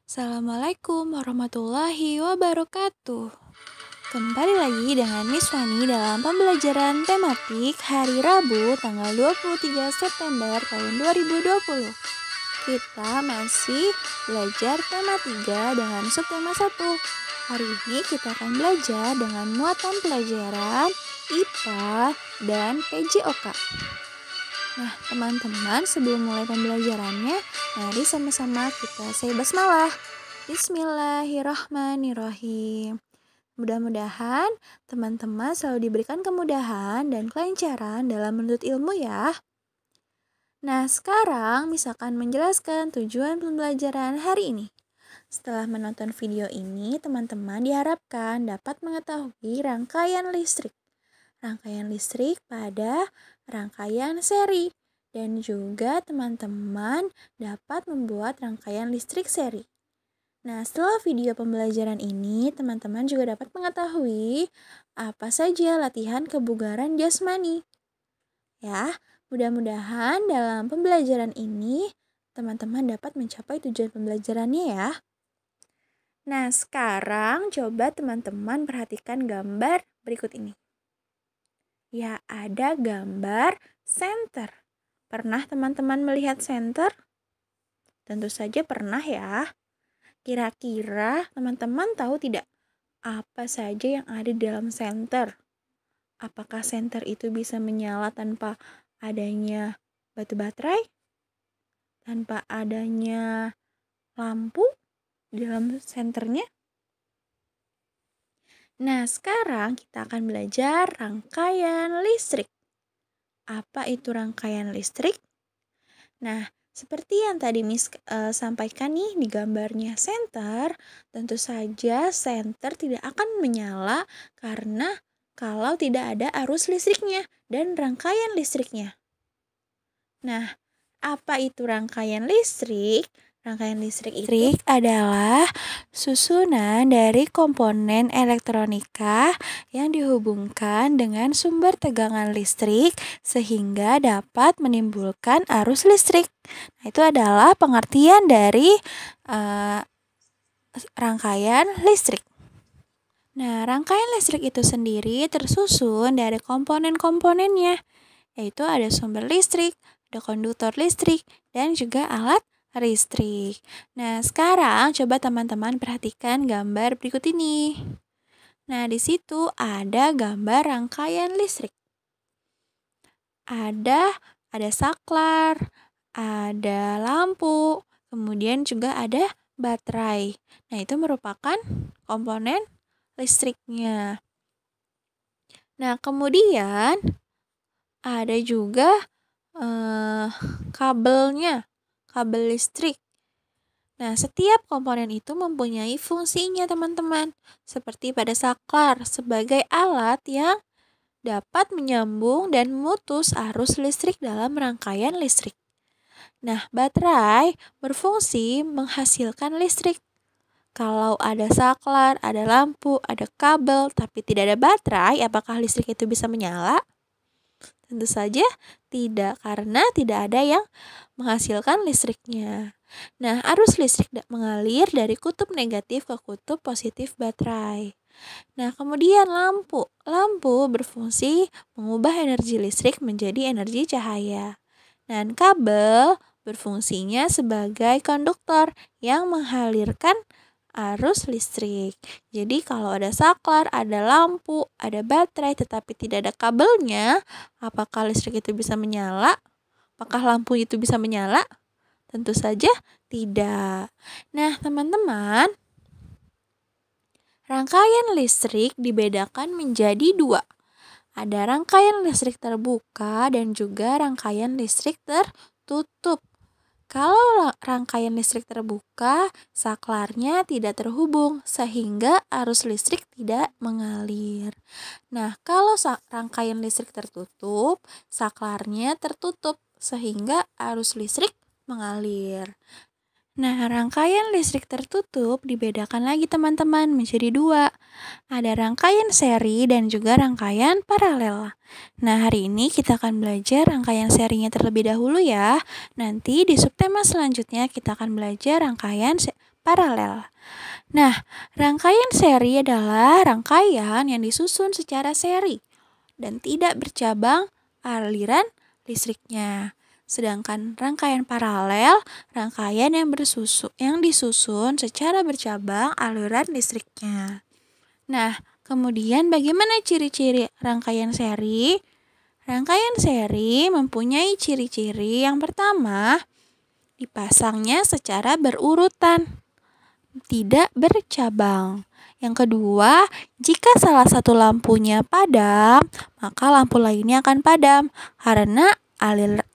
Assalamualaikum warahmatullahi wabarakatuh. Kembali lagi dengan Miss Fani dalam pembelajaran tematik hari Rabu tanggal 23 September tahun 2020. Kita masih belajar tema 3 dengan subtema 1. Hari ini kita akan belajar dengan muatan pelajaran IPA dan PJOK. Nah, teman-teman, sebelum mulai pembelajarannya, mari sama-sama kita say basmalah. Bismillahirrahmanirrahim. Mudah-mudahan teman-teman selalu diberikan kemudahan dan kelancaran dalam menuntut ilmu ya. Nah, sekarang misalkan menjelaskan tujuan pembelajaran hari ini. Setelah menonton video ini, teman-teman diharapkan dapat mengetahui rangkaian listrik pada rangkaian seri, dan juga teman-teman dapat membuat rangkaian listrik seri. Nah, setelah video pembelajaran ini, teman-teman juga dapat mengetahui apa saja latihan kebugaran jasmani. Ya, mudah-mudahan dalam pembelajaran ini teman-teman dapat mencapai tujuan pembelajarannya ya. Nah, sekarang coba teman-teman perhatikan gambar berikut ini. Ya, ada gambar senter. Pernah teman-teman melihat senter? Tentu saja pernah ya. Kira-kira teman-teman tahu tidak apa saja yang ada di dalam senter? Apakah senter itu bisa menyala tanpa adanya batu baterai? Tanpa adanya lampu di dalam senternya? Nah, sekarang kita akan belajar rangkaian listrik. Apa itu rangkaian listrik? Nah, seperti yang tadi Miss sampaikan nih di gambarnya senter, tentu saja senter tidak akan menyala karena kalau tidak ada arus listriknya dan rangkaian listriknya. Nah, apa itu rangkaian listrik? Rangkaian listrik adalah susunan dari komponen elektronika yang dihubungkan dengan sumber tegangan listrik sehingga dapat menimbulkan arus listrik. Nah, itu adalah pengertian dari rangkaian listrik. Nah, rangkaian listrik itu sendiri tersusun dari komponen-komponennya, yaitu ada sumber listrik, ada konduktor listrik, dan juga alat listrik. Nah, sekarang coba teman-teman perhatikan gambar berikut ini. Nah, di situ ada gambar rangkaian listrik. Ada saklar, ada lampu, kemudian juga ada baterai. Nah, itu merupakan komponen listriknya. Nah, kemudian ada juga kabelnya, kabel listrik. Nah, setiap komponen itu mempunyai fungsinya, teman-teman. Seperti pada saklar, sebagai alat yang dapat menyambung dan memutus arus listrik dalam rangkaian listrik. Nah, baterai berfungsi menghasilkan listrik. Kalau ada saklar, ada lampu, ada kabel, tapi tidak ada baterai, apakah listrik itu bisa menyala? Tentu saja tidak, karena tidak ada yang menghasilkan listriknya. Nah, arus listrik mengalir dari kutub negatif ke kutub positif baterai. Nah, kemudian lampu. Lampu berfungsi mengubah energi listrik menjadi energi cahaya. Dan kabel berfungsinya sebagai konduktor yang mengalirkan arus listrik. Jadi kalau ada saklar, ada lampu, ada baterai tetapi tidak ada kabelnya, apakah listrik itu bisa menyala? Apakah lampu itu bisa menyala? Tentu saja tidak. Nah, teman-teman, rangkaian listrik dibedakan menjadi dua. Ada rangkaian listrik terbuka dan juga rangkaian listrik tertutup. Kalau rangkaian listrik terbuka, saklarnya tidak terhubung sehingga arus listrik tidak mengalir. Nah, kalau rangkaian listrik tertutup, saklarnya tertutup sehingga arus listrik mengalir. Nah, rangkaian listrik tertutup dibedakan lagi teman-teman menjadi dua. Ada rangkaian seri dan juga rangkaian paralel. Nah, hari ini kita akan belajar rangkaian serinya terlebih dahulu ya. Nanti di subtema selanjutnya kita akan belajar rangkaian paralel. Nah, rangkaian seri adalah rangkaian yang disusun secara seri dan tidak bercabang aliran listriknya. Sedangkan rangkaian paralel, rangkaian yang disusun secara bercabang aliran listriknya. Nah, kemudian bagaimana ciri-ciri rangkaian seri? Rangkaian seri mempunyai ciri-ciri yang pertama, dipasangnya secara berurutan, tidak bercabang. Yang kedua, jika salah satu lampunya padam, maka lampu lainnya akan padam karena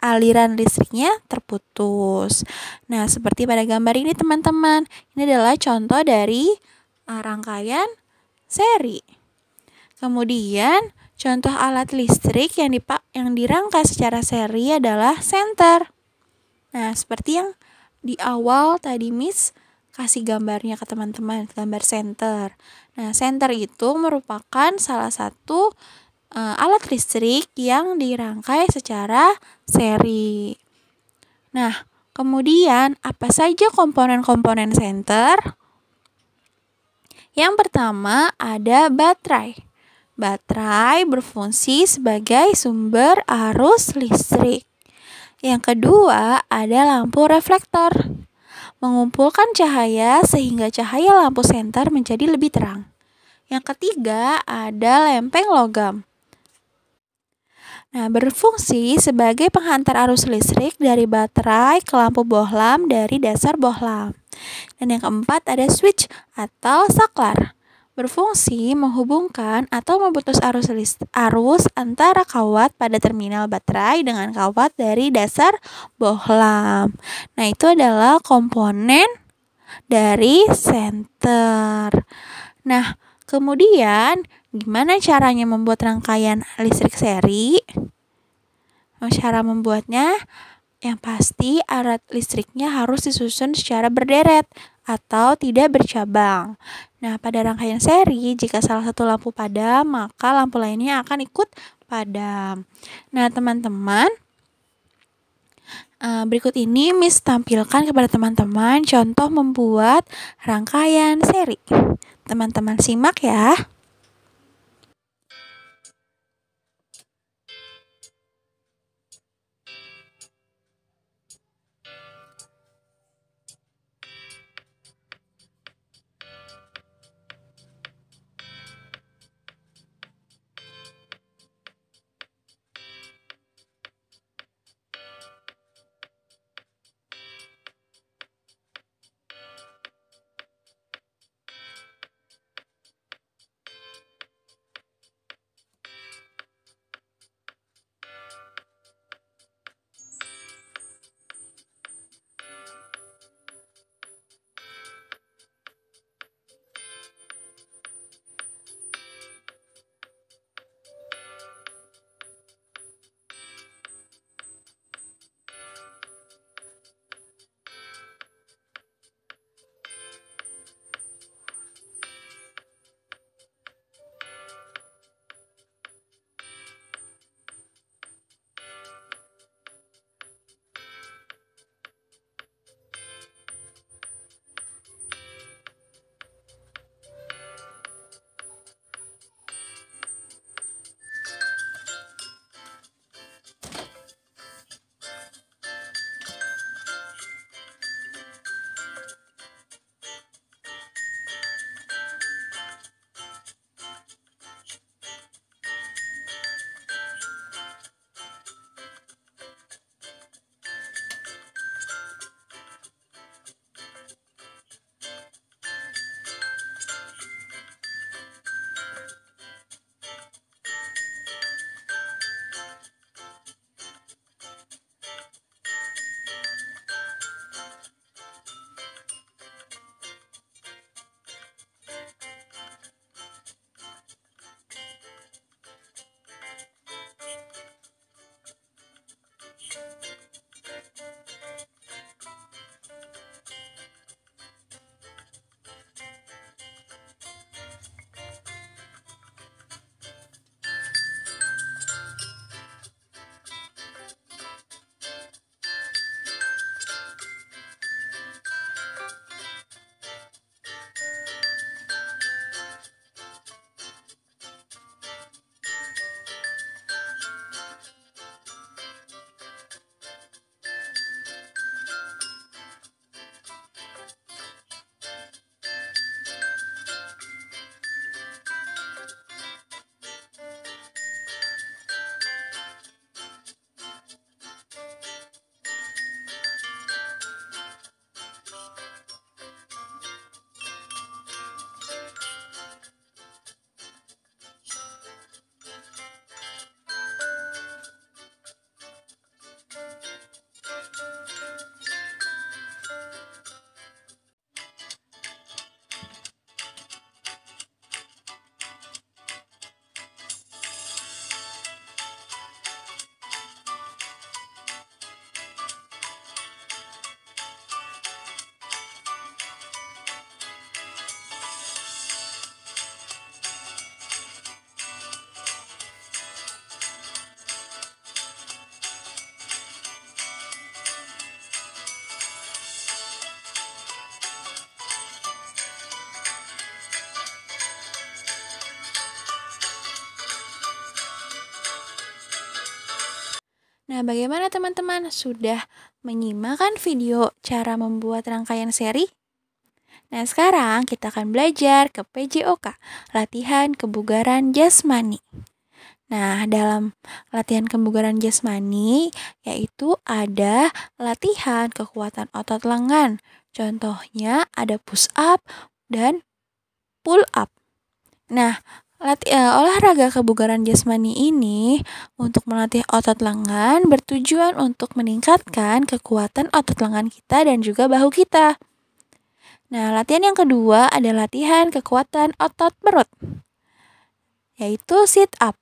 aliran listriknya terputus. Nah, seperti pada gambar ini teman-teman, ini adalah contoh dari rangkaian seri. Kemudian, contoh alat listrik yang dirangkai secara seri adalah senter. Nah, seperti yang di awal tadi Miss kasih gambarnya ke teman-teman, gambar senter. Nah, senter itu merupakan salah satu alat listrik yang dirangkai secara seri. Nah, kemudian apa saja komponen-komponen senter? Yang pertama ada baterai. Baterai berfungsi sebagai sumber arus listrik. Yang kedua ada lampu reflektor. Mengumpulkan cahaya sehingga cahaya lampu senter menjadi lebih terang. Yang ketiga ada lempeng logam. Nah, berfungsi sebagai penghantar arus listrik dari baterai ke lampu bohlam dari dasar bohlam. Dan yang keempat ada switch atau saklar. Berfungsi menghubungkan atau memutus arus antara kawat pada terminal baterai dengan kawat dari dasar bohlam. Nah, itu adalah komponen dari senter. Nah, kemudian gimana caranya membuat rangkaian listrik seri? Cara membuatnya, yang pasti alat listriknya harus disusun secara berderet atau tidak bercabang. Nah, pada rangkaian seri, jika salah satu lampu padam, maka lampu lainnya akan ikut padam. Nah, teman-teman, berikut ini Miss tampilkan kepada teman-teman contoh membuat rangkaian seri. Teman-teman simak ya. Nah, bagaimana teman-teman? Sudah menyimak kan video cara membuat rangkaian seri? Nah, sekarang kita akan belajar ke PJOK, latihan kebugaran jasmani. Nah, dalam latihan kebugaran jasmani, yaitu ada latihan kekuatan otot lengan. Contohnya ada push up dan pull up. Nah, olahraga kebugaran jasmani ini untuk melatih otot lengan bertujuan untuk meningkatkan kekuatan otot lengan kita dan juga bahu kita. Nah, latihan yang kedua ada latihan kekuatan otot perut, yaitu sit up.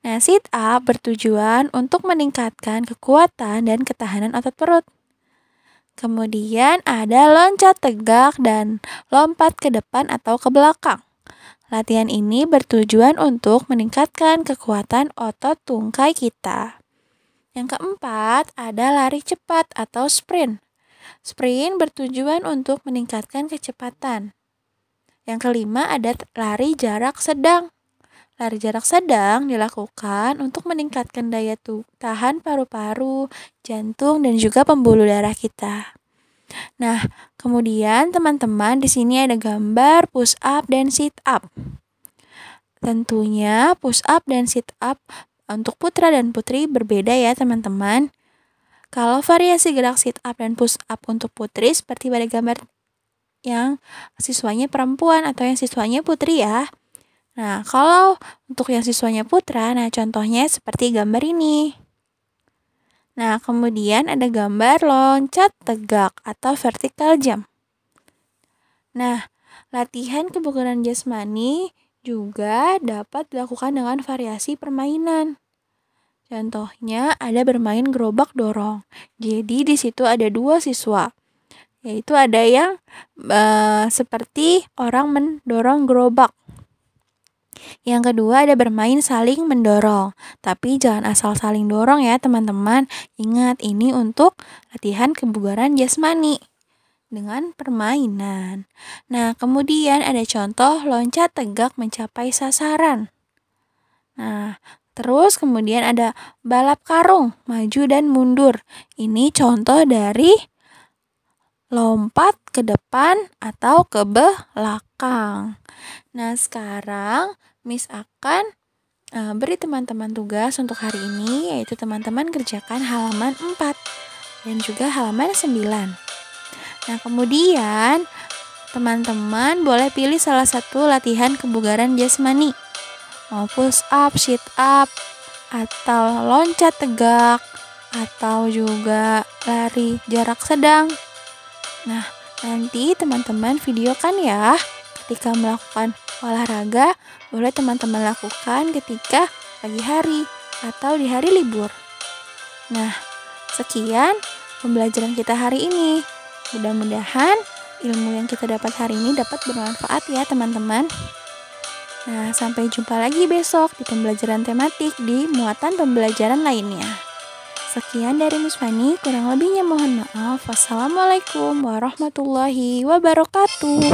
Nah, sit up bertujuan untuk meningkatkan kekuatan dan ketahanan otot perut. Kemudian ada loncat tegak dan lompat ke depan atau ke belakang. Latihan ini bertujuan untuk meningkatkan kekuatan otot tungkai kita. Yang keempat ada lari cepat atau sprint. Sprint bertujuan untuk meningkatkan kecepatan. Yang kelima ada lari jarak sedang. Lari jarak sedang dilakukan untuk meningkatkan daya tahan paru-paru, jantung, dan juga pembuluh darah kita. Nah, kemudian teman-teman di sini ada gambar push up dan sit up. Tentunya push up dan sit up untuk putra dan putri berbeda ya teman-teman. Kalau variasi gerak sit up dan push up untuk putri seperti pada gambar yang siswanya perempuan atau yang siswanya putri ya. Nah, kalau untuk yang siswanya putra, nah contohnya seperti gambar ini. Nah, kemudian ada gambar loncat tegak atau vertical jump. Nah, latihan kebugaran jasmani juga dapat dilakukan dengan variasi permainan. Contohnya ada bermain gerobak dorong. Jadi di situ ada 2 siswa. Yaitu ada yang seperti orang mendorong gerobak. Yang kedua ada bermain saling mendorong. Tapi jangan asal saling dorong ya teman-teman. Ingat ini untuk latihan kebugaran jasmani dengan permainan. Nah, kemudian ada contoh loncat tegak mencapai sasaran. Nah, terus kemudian ada balap karung, maju dan mundur. Ini contoh dari lompat ke depan atau ke belakang. Nah, sekarang Miss akan beri teman-teman tugas untuk hari ini, yaitu teman-teman kerjakan halaman 4 dan juga halaman 9. Nah, kemudian teman-teman boleh pilih salah satu latihan kebugaran jasmani. Mau push up, sit up, atau loncat tegak, atau juga lari jarak sedang. Nah, nanti teman-teman videokan ya ketika melakukan olahraga. Boleh teman-teman lakukan ketika pagi hari atau di hari libur. Nah, sekian pembelajaran kita hari ini. Mudah-mudahan ilmu yang kita dapat hari ini dapat bermanfaat ya teman-teman. Nah, sampai jumpa lagi besok di pembelajaran tematik di muatan pembelajaran lainnya. Sekian dari Miss Fani, kurang lebihnya mohon maaf. Wassalamualaikum warahmatullahi wabarakatuh.